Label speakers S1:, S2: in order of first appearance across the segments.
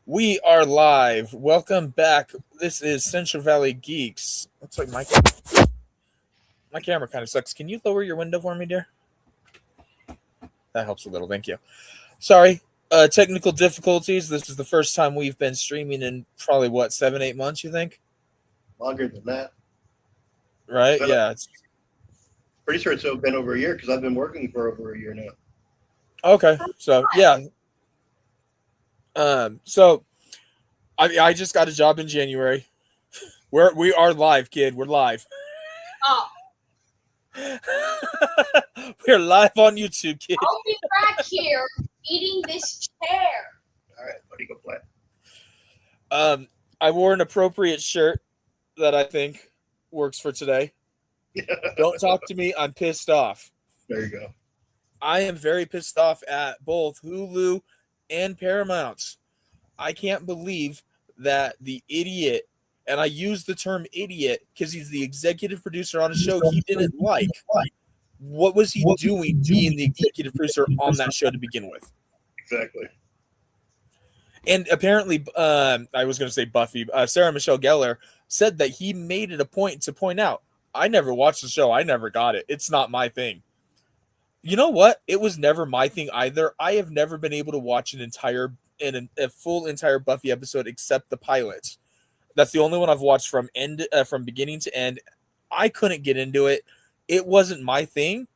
S1: We are live. Welcome back. This is Central Valley Geeks. Looks like my camera kind of sucks. Can you lower your window for me, dear? That helps a little. Thank you. Sorry. Technical difficulties. This is the first time we've been streaming in probably 7, 8 months. You think?
S2: Longer than that.
S1: Right?
S2: Been,
S1: Yeah.
S2: pretty sure it's been over a year because I've been working for over a year now.
S1: Okay. So yeah. So I just got a job in January. We are live, kid. We're live.
S3: Oh,
S1: We're live on YouTube, kid.
S3: I'll be back here eating this chair.
S2: All right, buddy, go play.
S1: I wore an appropriate shirt that I think works for today. Don't talk to me. I'm pissed off.
S2: There you go.
S1: I am very pissed off at both Hulu and Paramount. I can't believe that the idiot, and I use the term idiot because he's the executive producer on a show he didn't like. What was he doing being the executive producer on that show to begin with?
S2: Exactly.
S1: And apparently, I was going to say Buffy, Sarah Michelle Gellar said that he made it a point to point out, I never watched the show. I never got it. It's not my thing. You know what? It was never my thing either. I have never been able to watch a full entire Buffy episode except the pilot. That's the only one I've watched from beginning to end. I couldn't get into it. It wasn't my thing,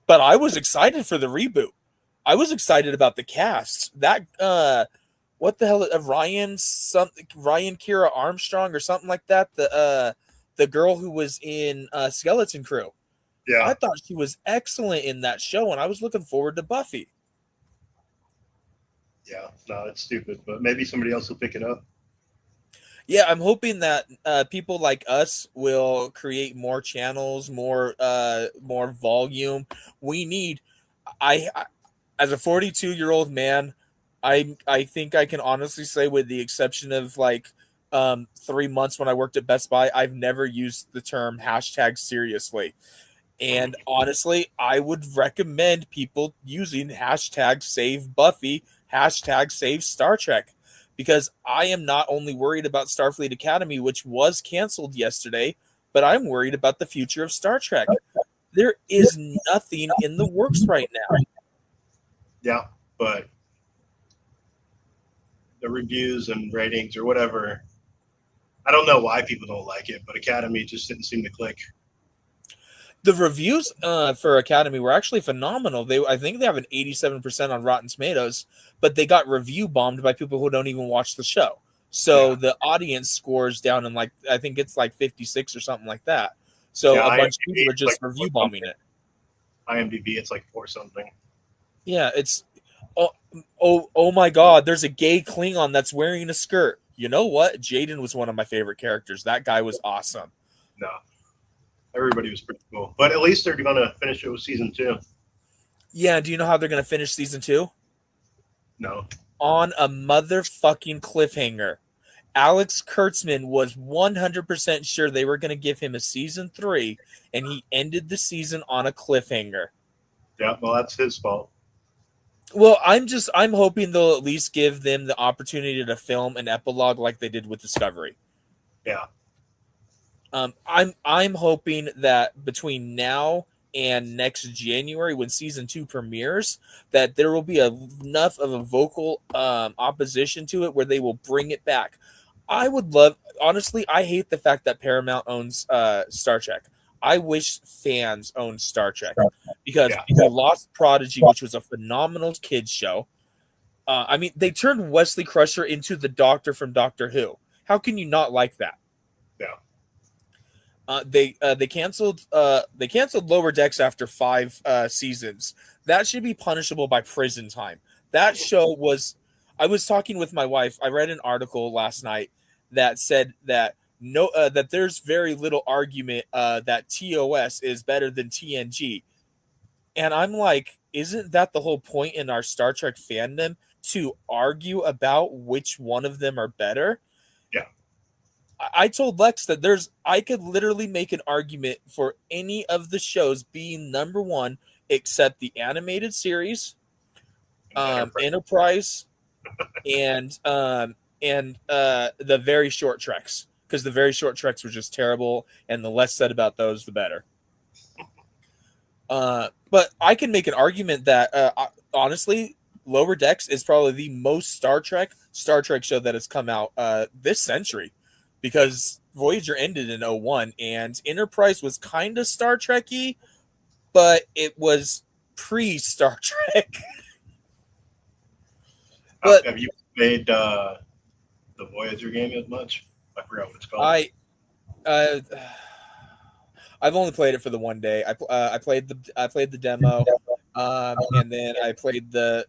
S1: but I was excited for the reboot. I was excited about the cast. That what the hell? Ryan Kira Armstrong or something like that. The girl who was in Skeleton Crew.
S2: Yeah.
S1: I thought she was excellent in that show, and I was looking forward to Buffy.
S2: Yeah. No, it's stupid, but maybe somebody else will pick it up.
S1: Yeah, I'm hoping that people like us will create more channels, more volume. We need. I as a 42-year-old man, I think I can honestly say, with the exception of 3 months when I worked at Best Buy, I've never used the term hashtag seriously. And honestly, I would recommend people using hashtag save Buffy, hashtag save Star Trek, because I am not only worried about Starfleet Academy, which was canceled yesterday, but I'm worried about the future of Star Trek. There is nothing in the works right now.
S2: Yeah, but the reviews and ratings or whatever, I don't know why people don't like it, but Academy just didn't seem to click.
S1: The reviews for Academy were actually phenomenal. I think they have an 87% on Rotten Tomatoes, but they got review bombed by people who don't even watch the show. So the audience scores down in I think it's 56 or something like that. So a bunch of people are just review bombing it.
S2: IMDb, it's 4 something.
S1: Yeah, it's oh my God! There's a gay Klingon that's wearing a skirt. You know what? Jaden was one of my favorite characters. That guy was awesome.
S2: No. Everybody was pretty cool. But at least they're going to finish it with season 2.
S1: Yeah, do you know how they're going to finish season 2?
S2: No.
S1: On a motherfucking cliffhanger. Alex Kurtzman was 100% sure they were going to give him a season 3, and he ended the season on a cliffhanger.
S2: Yeah, well, that's his fault.
S1: Well, I'm hoping they'll at least give them the opportunity to film an epilogue like they did with Discovery.
S2: Yeah.
S1: I'm hoping that between now and next January, when season 2 premieres, that there will be enough of a vocal opposition to it where they will bring it back. I would love, honestly, I hate the fact that Paramount owns Star Trek. I wish fans owned Star Trek, because we lost Prodigy, which was a phenomenal kids show. I mean, they turned Wesley Crusher into the Doctor from Doctor Who. How can you not like that?
S2: Yeah.
S1: They canceled Lower Decks after 5 seasons. That should be punishable by prison time. That show was. I was talking with my wife. I read an article last night that said that that there's very little argument that TOS is better than TNG, and I'm like, isn't that the whole point in our Star Trek fandom, to argue about which one of them are better?
S2: Yeah.
S1: I told Lex that I could literally make an argument for any of the shows being number 1 except the animated series, Enterprise, and the very short treks, because the very short treks were just terrible, and the less said about those, the better. But I can make an argument that honestly, Lower Decks is probably the most Star Trek show that has come out this century, because Voyager ended in '01, and Enterprise was kind of Star Trek-y, but it was pre-Star Trek. But
S2: Have you played the Voyager game as much? I forgot what it's called.
S1: uh, I've only played it for the one day. I played the demo, and then I played the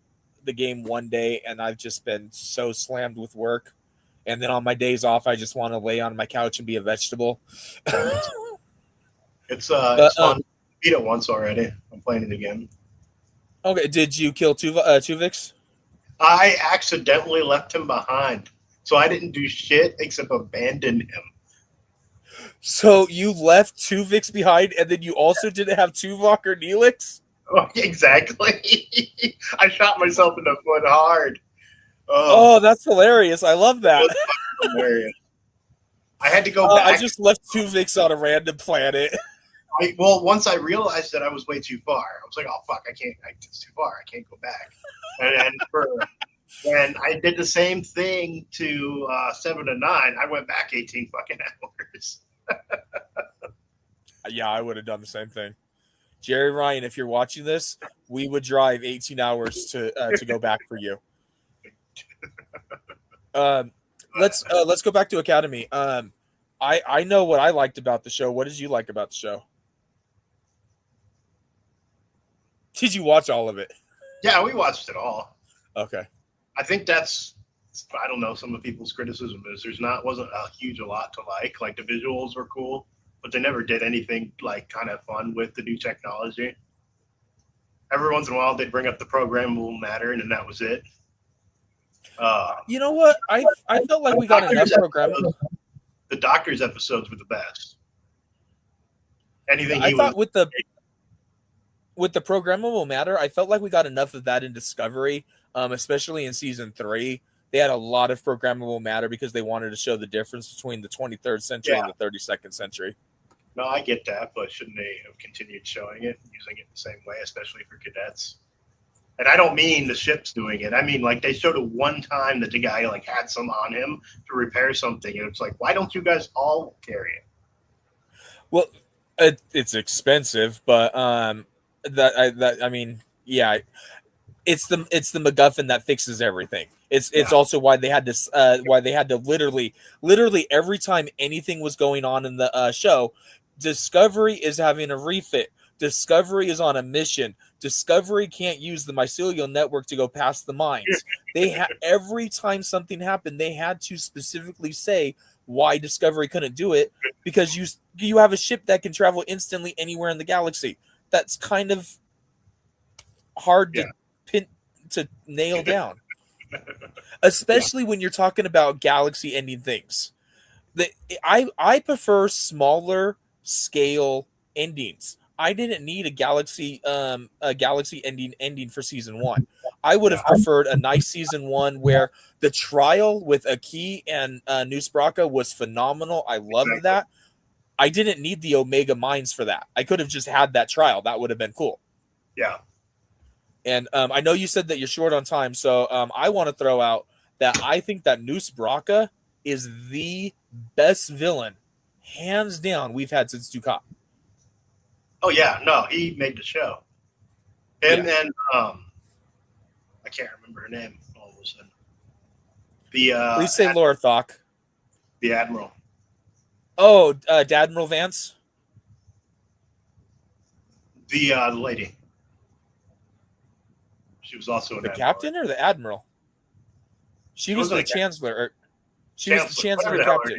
S1: game one day, and I've just been so slammed with work. And then on my days off, I just want to lay on my couch and be a vegetable.
S2: It's fun. Beat it once already. I'm playing it again.
S1: Okay, did you kill Tuvix?
S2: I accidentally left him behind, so I didn't do shit except abandon him.
S1: So you left Tuvix behind, and then you also didn't have Tuvok or Neelix?
S2: Oh, exactly. I shot myself in the foot hard.
S1: Oh, that's hilarious. I love that.
S2: Hilarious. I had to go back.
S1: I just left Tuvix on a random planet.
S2: Once I realized that I was way too far, I was like, oh, fuck, it's too far. I can't go back. And I did the same thing to 7 and 9. I went back 18 fucking hours.
S1: Yeah, I would have done the same thing. Jerry Ryan, if you're watching this, we would drive 18 hours to go back for you. Let's go back to Academy. I know what I liked about the show. What did you like about the show? Did you watch all of it?
S2: Yeah, we watched it all.
S1: Okay.
S2: I think that's, I don't know, some of people's criticism is wasn't a lot to like. Like, the visuals were cool, but they never did anything like kind of fun with the new technology. Every once in a while, they'd bring up the programmable matter, and then that was it.
S1: You know what? I felt like we got enough programming.
S2: The Doctor's episodes were the best. Anything
S1: I thought with the programmable matter, I felt like we got enough of that in Discovery, especially in season 3. They had a lot of programmable matter because they wanted to show the difference between the 23rd century and the 32nd century.
S2: No, I get that, but shouldn't they have continued showing it, using it the same way, especially for cadets? And I don't mean the ship's doing it. I mean, like, they showed it one time that the guy like had some on him to repair something, and it's like, why don't you guys all carry it?
S1: Well, it's expensive, but I mean, yeah, it's the MacGuffin that fixes everything. It's also why they had to literally every time anything was going on in the show, Discovery is having a refit. Discovery is on a mission. Discovery can't use the mycelial network to go past the mines. Every time something happened, they had to specifically say why Discovery couldn't do it, because you have a ship that can travel instantly anywhere in the galaxy. That's kind of hard to nail down, especially when you're talking about galaxy-ending things. I prefer smaller scale endings. I didn't need a galaxy ending for season 1. I would have preferred a nice season 1 where the trial with Aki and Noose Braca was phenomenal. I loved that. I didn't need the Omega Mines for that. I could have just had that trial. That would have been cool.
S2: Yeah.
S1: And I know you said that you're short on time, so I want to throw out that I think that Noose Braca is the best villain, hands down, we've had since Dukat.
S2: Oh yeah, no, he made the show. And I can't remember her name all of a sudden.
S1: Please say Laura Thok.
S2: The Admiral.
S1: Oh, Admiral Vance.
S2: The lady. She was also
S1: the captain or the admiral. She was the chancellor. She was the chancellor captain.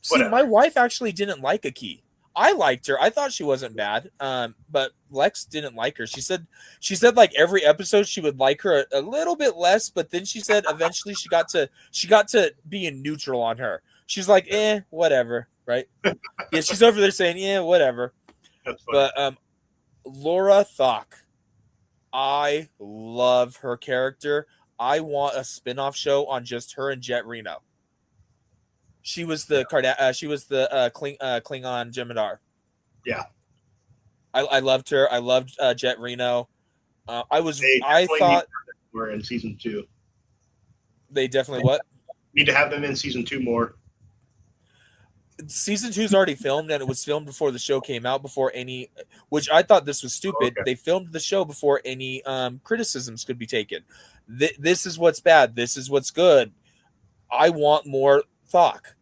S1: See, my wife actually didn't like Aki. I liked her. I thought she wasn't bad. But Lex didn't like her. She said like every episode she would like her a little bit less, but then she said eventually she got to being neutral on her. She's like, whatever, right? Yeah, she's over there saying, whatever. But Laura Thok, I love her character. I want a spin-off show on just her and Jet Reno. She was the Klingon Jem'Hadar.
S2: Yeah.
S1: I loved her. I loved Jet Reno.
S2: They
S1: I
S2: definitely
S1: thought
S2: we're in season 2.
S1: they definitely what?
S2: Need to have them in season 2 more.
S1: Season 2 is already filmed, and it was filmed before the show came out, before any, which I thought this was stupid.
S2: Okay.
S1: They filmed the show before any criticisms could be taken. This is what's bad. This is what's good. I want more Thok.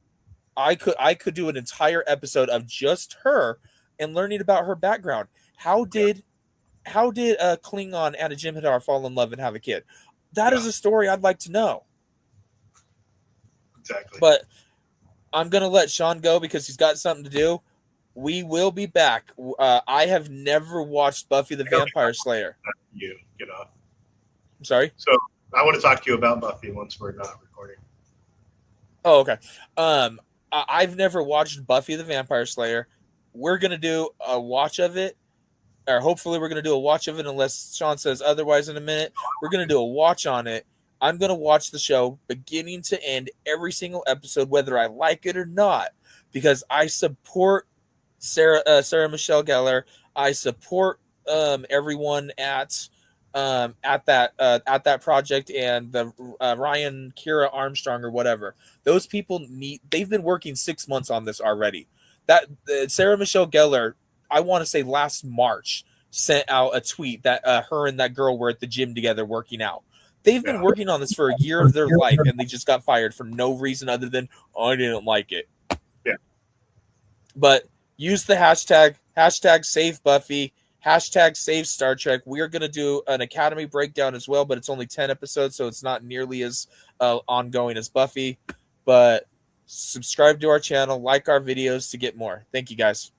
S1: I could do an entire episode of just her and learning about her background. How did a Klingon and a Jem'Hadar fall in love and have a kid? That is a story I'd like to know.
S2: Exactly.
S1: But I'm going to let Shawn go because he's got something to do. We will be back. I have never watched Buffy the Vampire Slayer.
S2: You get off.
S1: I'm sorry?
S2: So I want to talk to you about Buffy once we're not recording.
S1: Oh, okay. I've never watched Buffy the Vampire Slayer. We're going to do a watch of it. Or hopefully we're going to do a watch of it unless Shawn says otherwise in a minute. We're going to do a watch on it. I'm going to watch the show beginning to end, every single episode, whether I like it or not, because I support Sarah Michelle Gellar. I support everyone at that project, and the Ryan Kira Armstrong or whatever. Those people they've been working 6 months on this already. That Sarah Michelle Gellar, I want to say last March, sent out a tweet that her and that girl were at the gym together working out. They've been working on this for a year of their life, and they just got fired for no reason other than, I didn't like it.
S2: Yeah.
S1: But use the hashtag save Buffy, hashtag save Star Trek. We are going to do an Academy breakdown as well, but it's only 10 episodes, so it's not nearly as ongoing as Buffy. But subscribe to our channel, like our videos to get more. Thank you, guys.